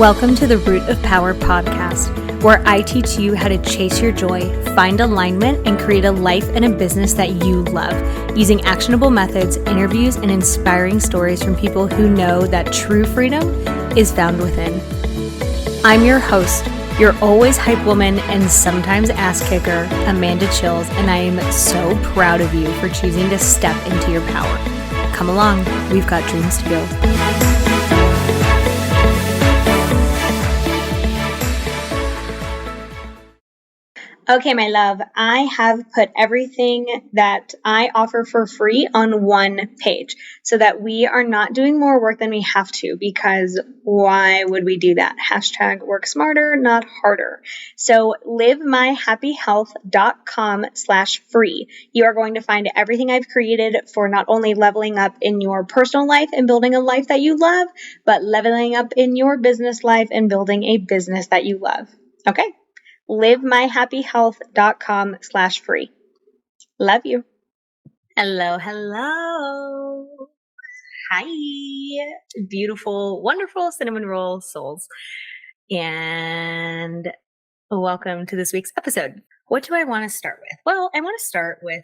Welcome to the Root of Power podcast, where I teach you how to chase your joy, find alignment, and create a life and a business that you love, using actionable methods, interviews, and inspiring stories from people who know that true freedom is found within. I'm your host, your always hype woman and sometimes ass kicker, Amanda Chills, and I am so proud of you for choosing to step into your power. Come along, we've got dreams to build. Okay, my love, I have put everything that I offer for free on one page so that we are not doing more work than we have to, because why would we do that? Hashtag work smarter, not harder. So livemyhappyhealth.com/free. You are going to find everything I've created for not only leveling up in your personal life and building a life that you love, but leveling up in your business life and building a business that you love. Okay? livemyhappyhealth.com/free. Love you. Hello. Hi, beautiful, wonderful cinnamon roll souls. And welcome to this week's episode. What do I want to start with? Well, I want to start with,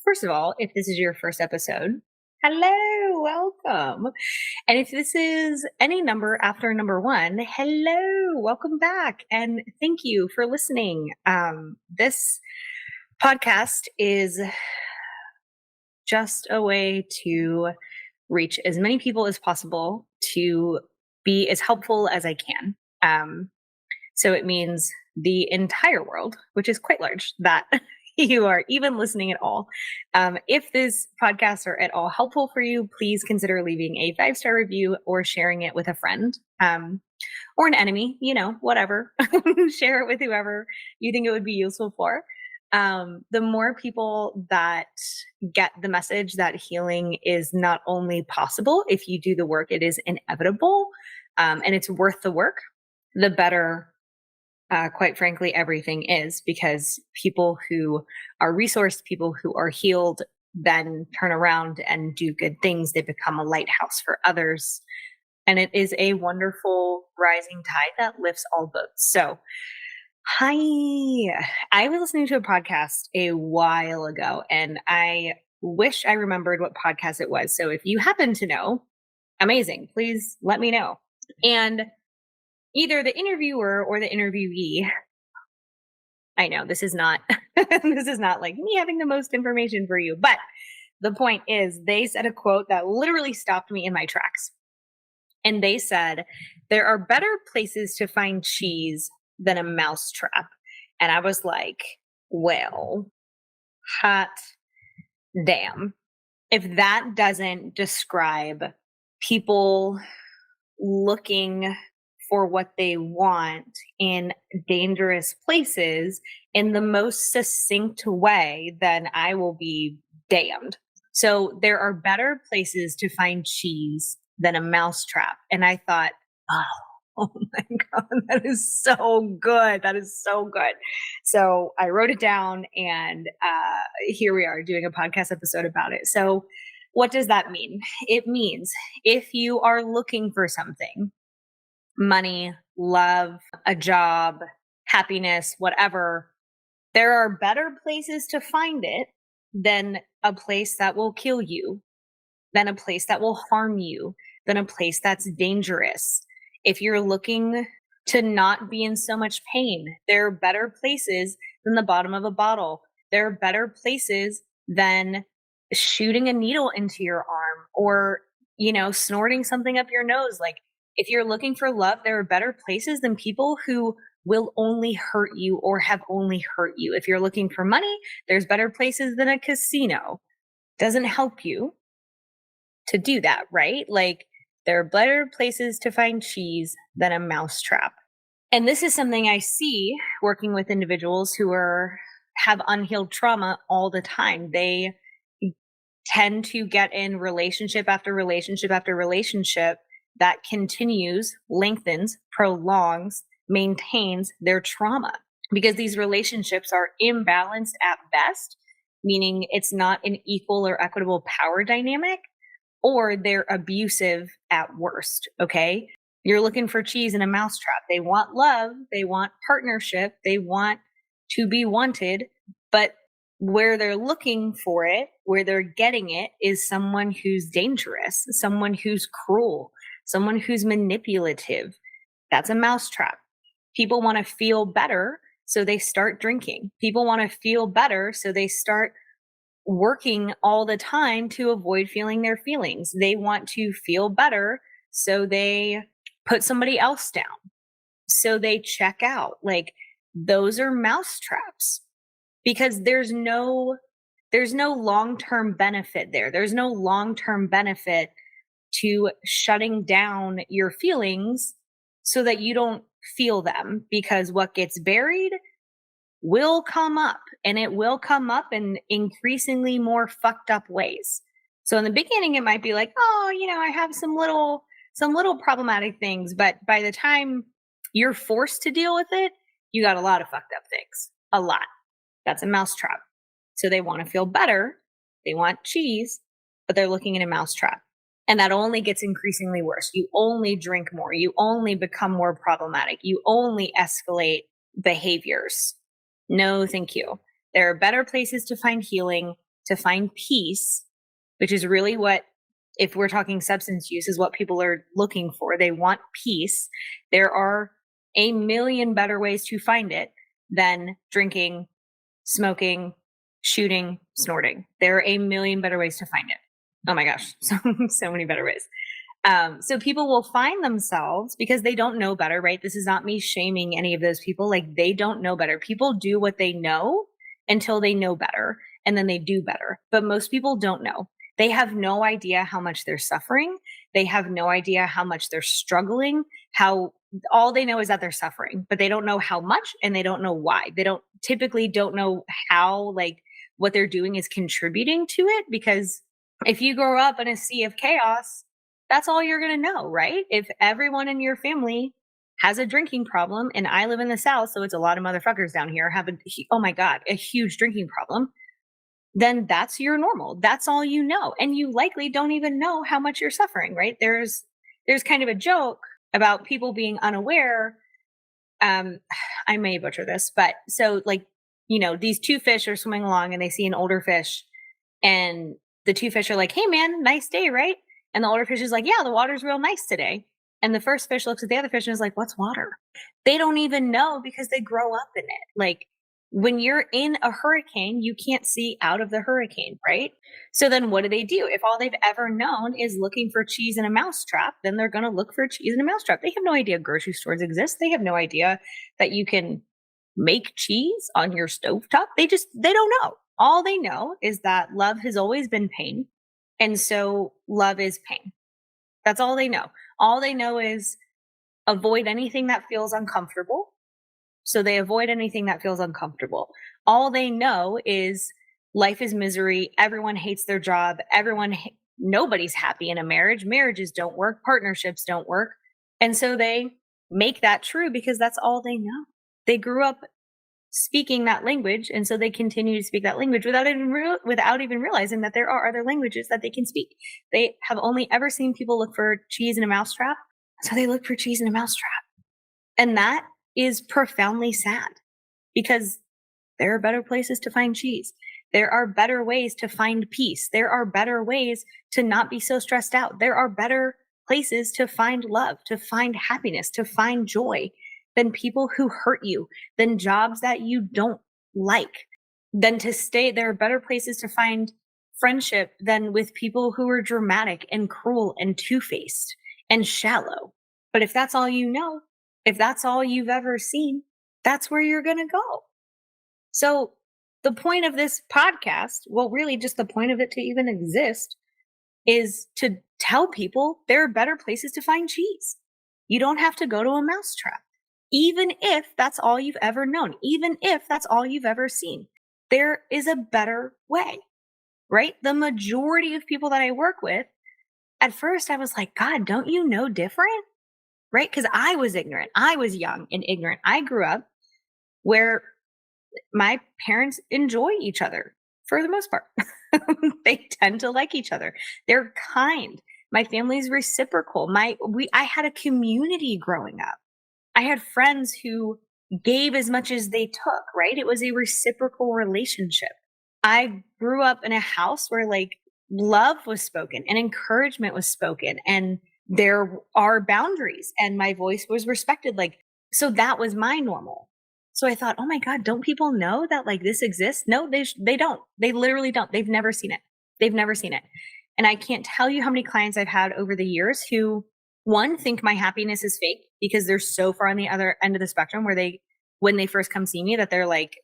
first of all, if this is your first episode, hello, welcome. And if this is any number after number one, hello, welcome back. And thank you for listening. This podcast is just a way to reach as many people as possible, to be as helpful as I can. So it means the entire world, which is quite large, that you are even listening at all. If this podcasts are at all helpful for you, please consider leaving a 5-star review or sharing it with a friend or an enemy, whatever. Share it with whoever you think it would be useful for. The more people that get the message that healing is not only possible if you do the work, it is inevitable, and it's worth the work, the better. Quite frankly, everything is, because people who are resourced, people who are healed, then turn around and do good things. They become a lighthouse for others. And it is a wonderful rising tide that lifts all boats. So, hi. I was listening to a podcast a while ago, and I wish I remembered what podcast it was. So if you happen to know, amazing. Please let me know. And either the interviewer or the interviewee, I know this is not this is not like me having the most information for you, but the point is, they said a quote that literally stopped me in my tracks. And they said, there are better places to find cheese than a mousetrap. And I was like, well, hot damn. If that doesn't describe people looking for what they want in dangerous places in the most succinct way, then I will be damned. So there are better places to find cheese than a mousetrap. And I thought, oh my God, that is so good. That is so good. So I wrote it down, and here we are doing a podcast episode about it. So what does that mean? It means if you are looking for something, money, love, a job, happiness, whatever, there are better places to find it than a place that will kill you, than a place that will harm you, than a place that's dangerous. If you're looking to not be in so much pain, there are better places than the bottom of a bottle. There are better places than shooting a needle into your arm or, snorting something up your nose. Like, if you're looking for love, there are better places than people who will only hurt you or have only hurt you. If you're looking for money, there's better places than a casino. Doesn't help you to do that, right? Like, there are better places to find cheese than a mousetrap. And this is something I see working with individuals who have unhealed trauma all the time. They tend to get in relationship after relationship after relationship that continues, lengthens, prolongs, maintains their trauma, because these relationships are imbalanced at best, meaning it's not an equal or equitable power dynamic, or they're abusive at worst. Okay. You're looking for cheese in a mousetrap. They want love, they want partnership, they want to be wanted, but where they're looking for it, where they're getting it, is someone who's dangerous, someone who's cruel, someone who's manipulative. That's a mousetrap. People want to feel better, so they start drinking. People want to feel better, so they start working all the time to avoid feeling their feelings. They want to feel better, so they put somebody else down. So they check out. Like, those are mousetraps because there's no long-term benefit there. There's no long-term benefit to shutting down your feelings so that you don't feel them, because what gets buried will come up, and it will come up in increasingly more fucked up ways. So in the beginning it might be like, oh, I have some little problematic things, but by the time you're forced to deal with it, you got a lot of fucked up things. A lot. That's a mousetrap. So they want to feel better, they want cheese, but they're looking in a mousetrap. And that only gets increasingly worse. You only drink more, you only become more problematic, you only escalate behaviors. No, thank you. There are better places to find healing, to find peace, which is really what, if we're talking substance use, is what people are looking for. They want peace. There are a million better ways to find it than drinking, smoking, shooting, snorting. There are a million better ways to find it. Oh my gosh, so many better ways. So people will find themselves because they don't know better, right? This is not me shaming any of those people. Like, they don't know better. People do what they know until they know better, and then they do better. But most people don't know. They have no idea how much they're suffering. They have no idea how much they're struggling. All they know is that they're suffering, but they don't know how much, and they don't know why. They typically don't know how, like, what they're doing is contributing to it, because if you grow up in a sea of chaos, that's all you're going to know, right? If everyone in your family has a drinking problem, and I live in the South, so it's a lot of motherfuckers down here have oh my God, a huge drinking problem, then that's your normal. That's all you know. And you likely don't even know how much you're suffering, right? There's kind of a joke about people being unaware. I may butcher this, but so, like, these two fish are swimming along and they see an older fish, and the two fish are like, hey man, nice day, right? And the older fish is like, yeah, the water's real nice today. And the first fish looks at the other fish and is like, what's water? They don't even know because they grow up in it. Like, when you're in a hurricane, you can't see out of the hurricane, right? So then what do? If all they've ever known is looking for cheese in a mousetrap, then they're going to look for cheese in a mousetrap. They have no idea grocery stores exist. They have no idea that you can make cheese on your stovetop. They don't know. All they know is that love has always been pain. And so love is pain. That's all they know. All they know is avoid anything that feels uncomfortable. So they avoid anything that feels uncomfortable. All they know is life is misery. Everyone hates their job. Nobody's happy in a marriage. Marriages don't work. Partnerships don't work. And so they make that true because that's all they know. They grew up speaking that language, and so they continue to speak that language without even realizing that there are other languages that they can speak. They have only ever seen people look for cheese in a mousetrap, so they look for cheese in a mousetrap. And that is profoundly sad, because there are better places to find cheese. There are better ways to find peace. There are better ways to not be so stressed out. There are better places to find love, to find happiness, to find joy than people who hurt you, than jobs that you don't like, than to stay. There are better places to find friendship than with people who are dramatic and cruel and two-faced and shallow. But if that's all you know, if that's all you've ever seen, that's where you're going to go. So the point of this podcast, well, really just the point of it to even exist, is to tell people there are better places to find cheese. You don't have to go to a mousetrap. Even if that's all you've ever known, even if that's all you've ever seen, there is a better way, right? The majority of people that I work with, at first I was like, God, don't you know different? Right? Because I was ignorant. I was young and ignorant. I grew up where my parents enjoy each other for the most part. They tend to like each other. They're kind. My family's reciprocal. I had a community growing up. I had friends who gave as much as they took, right? It was a reciprocal relationship. I grew up in a house where like love was spoken and encouragement was spoken and there are boundaries and my voice was respected. Like, so that was my normal. So I thought, oh my God, don't people know that like this exists? No, they don't. They literally don't. They've never seen it. They've never seen it. And I can't tell you how many clients I've had over the years who, one, think my happiness is fake because they're so far on the other end of the spectrum where when they first come see me, that they're like,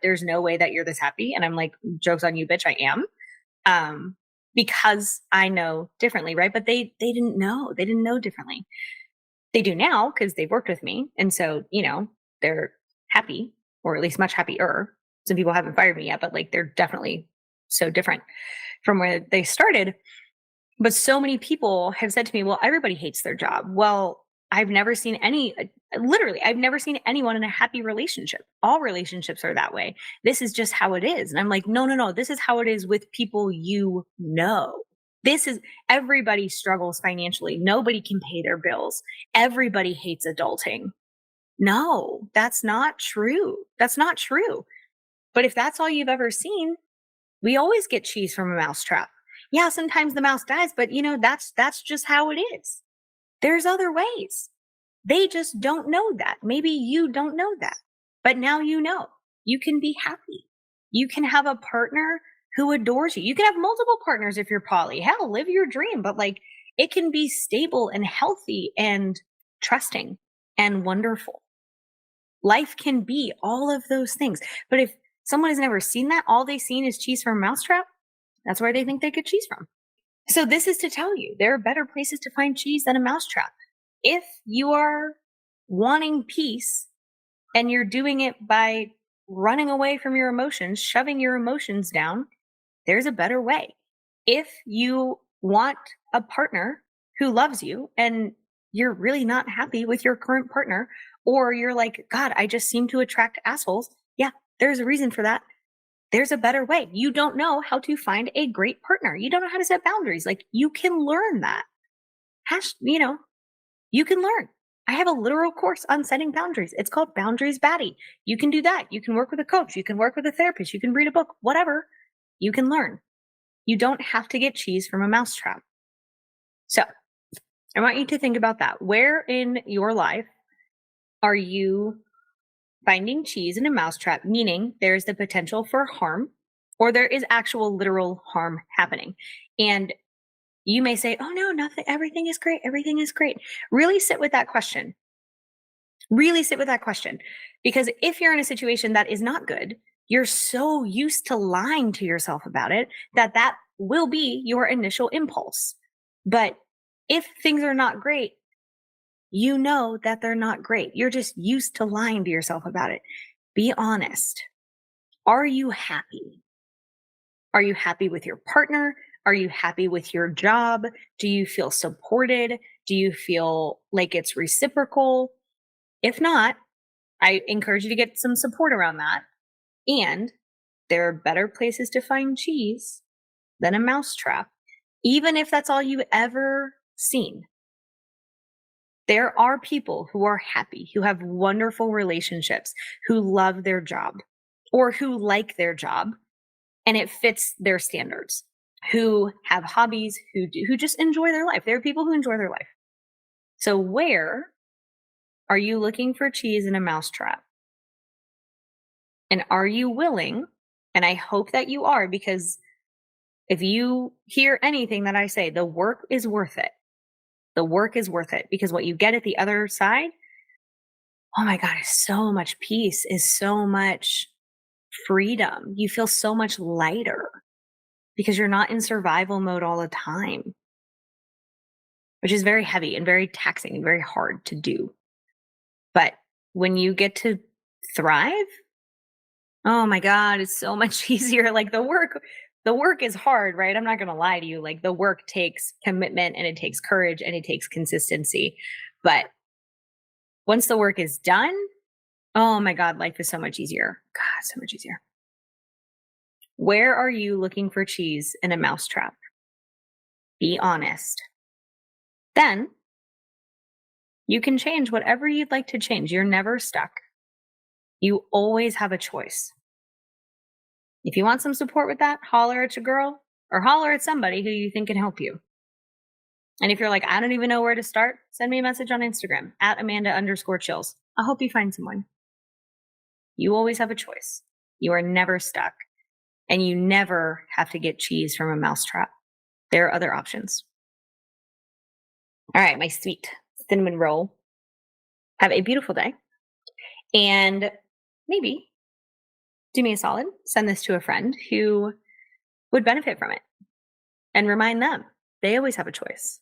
there's no way that you're this happy. And I'm like, joke's on you, bitch, I am. Because I know differently, right? But they didn't know. They didn't know differently. They do now because they've worked with me. And so, they're happy, or at least much happier. Some people haven't fired me yet, but like they're definitely so different from where they started. But so many people have said to me, well, everybody hates their job. Well, I've never seen literally, I've never seen anyone in a happy relationship. All relationships are that way. This is just how it is. And I'm like, no, no, no. This is how it is with people you know. Everybody struggles financially. Nobody can pay their bills. Everybody hates adulting. No, that's not true. That's not true. But if that's all you've ever seen, we always get cheese from a mousetrap. Yeah, sometimes the mouse dies, but that's just how it is. There's other ways. They just don't know that. Maybe you don't know that. But now you know. You can be happy. You can have a partner who adores you. You can have multiple partners if you're poly. Hell, live your dream, but like it can be stable and healthy and trusting and wonderful. Life can be all of those things. But if someone has never seen that, all they've seen is cheese from a mousetrap, that's where they think they get cheese from. So this is to tell you, there are better places to find cheese than a mousetrap. If you are wanting peace and you're doing it by running away from your emotions, shoving your emotions down, there's a better way. If you want a partner who loves you and you're really not happy with your current partner, or you're like, God, I just seem to attract assholes. Yeah, there's a reason for that. There's a better way. You don't know how to find a great partner. You don't know how to set boundaries. Like you can learn that. You can learn. I have a literal course on setting boundaries. It's called Boundaries Baddie. You can do that. You can work with a coach. You can work with a therapist. You can read a book, whatever. You can learn. You don't have to get cheese from a mousetrap. So I want you to think about that. Where in your life are you finding cheese in a mousetrap, meaning there's the potential for harm or there is actual literal harm happening? And you may say, oh no, nothing, everything is great. Everything is great. Really sit with that question. Really sit with that question. Because if you're in a situation that is not good, you're so used to lying to yourself about it that will be your initial impulse. But if things are not great, you know that they're not great. You're just used to lying to yourself about it. Be honest. Are you happy? Are you happy with your partner? Are you happy with your job? Do you feel supported? Do you feel like it's reciprocal? If not, I encourage you to get some support around that. And there are better places to find cheese than a mousetrap, even if that's all you've ever seen. There are people who are happy, who have wonderful relationships, who love their job or who like their job and it fits their standards, who have hobbies, who just enjoy their life. There are people who enjoy their life. So where are you looking for cheese in a mousetrap? And are you willing? And I hope that you are, because if you hear anything that I say, the work is worth it. The work is worth it because what you get at the other side, oh my God, is so much peace, is so much freedom. You feel so much lighter because you're not in survival mode all the time, which is very heavy and very taxing and very hard to do. But when you get to thrive, oh my God, it's so much easier. Like the work is hard, right? I'm not going to lie to you. Like the work takes commitment and it takes courage and it takes consistency. But once the work is done, oh my God, life is so much easier. God, so much easier. Where are you looking for cheese in a mousetrap? Be honest. Then you can change whatever you'd like to change. You're never stuck. You always have a choice. If you want some support with that, holler at your girl or holler at somebody who you think can help you. And if you're like, I don't even know where to start, send me a message on Instagram at Amanda_chills. I'll help you find someone. You always have a choice. You are never stuck. And you never have to get cheese from a mousetrap. There are other options. All right, my sweet cinnamon roll. Have a beautiful day. And maybe do me a solid, send this to a friend who would benefit from it and remind them they always have a choice.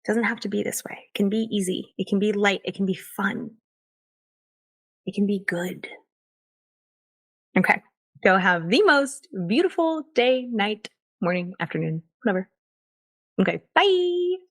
It doesn't have to be this way. It can be easy. It can be light. It can be fun. It can be good. Okay. Go have the most beautiful day, night, morning, afternoon, whatever. Okay. Bye.